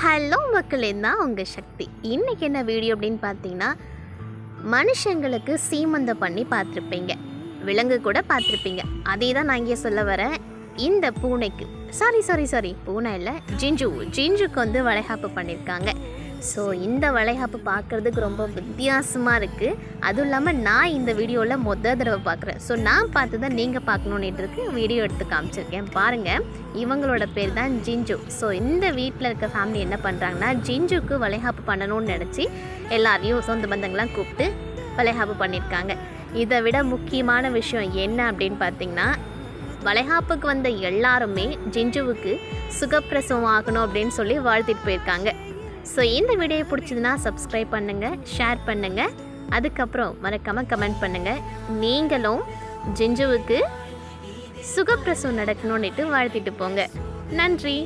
Hello மக்களே, தான் உங்கள் சக்தி. இன்றைக்கி என்ன வீடியோ அப்படின்னு பார்த்தீங்கன்னா, மனுஷங்களுக்கு சீமந்தம் பண்ணி பார்த்துருப்பீங்க, விலங்கு கூட பார்த்துருப்பீங்க. அதே தான் நான் இங்கே சொல்ல வரேன். இந்த பூனைக்கு சாரி பூனை இல்லை, ஜிஞ்சுக்கு வந்து வளைகாப்பு பண்ணியிருக்காங்க. ஸோ இந்த வளைகாப்பு பார்க்குறதுக்கு ரொம்ப வித்தியாசமாக இருக்குது. அதுவும் இல்லாமல் நான் இந்த வீடியோவில் தடவை பார்க்குறேன். ஸோ நான் பார்த்து தான் நீங்கள் பார்க்கணுன்னுட்டு வீடியோ எடுத்து காமிச்சிருக்கேன். பாருங்கள், இவங்களோட பேர் தான் ஜிஞ்சு. ஸோ இந்த வீட்டில் இருக்க ஃபேமிலி என்ன பண்ணுறாங்கன்னா, ஜிஞ்சுக்கு வளைகாப்பு பண்ணணும்னு நினச்சி எல்லாரையும் சொந்த பந்தங்கள்லாம் கூப்பிட்டு வளைகாப்பு பண்ணியிருக்காங்க. இதை விட முக்கியமான விஷயம் என்ன அப்படின்னு பார்த்திங்கன்னா, வளைகாப்புக்கு வந்த எல்லாருமே ஜிஞ்சுவுக்கு சுகப்பிரசவம் ஆகணும் அப்படின்னு சொல்லி வாழ்த்திட்டு போயிருக்காங்க. ஸோ இந்த வீடியோ பிடிச்சதுன்னா சப்ஸ்கிரைப் பண்ணுங்கள், ஷேர் பண்ணுங்கள், அதுக்கப்புறம் மறக்காமல் கமெண்ட் பண்ணுங்கள். நீங்களும் ஜிஞ்சுவுக்கு சுகப்பிரசவம் நடக்கணும்னுட்டு வாழ்த்திட்டு போங்க. நன்றி.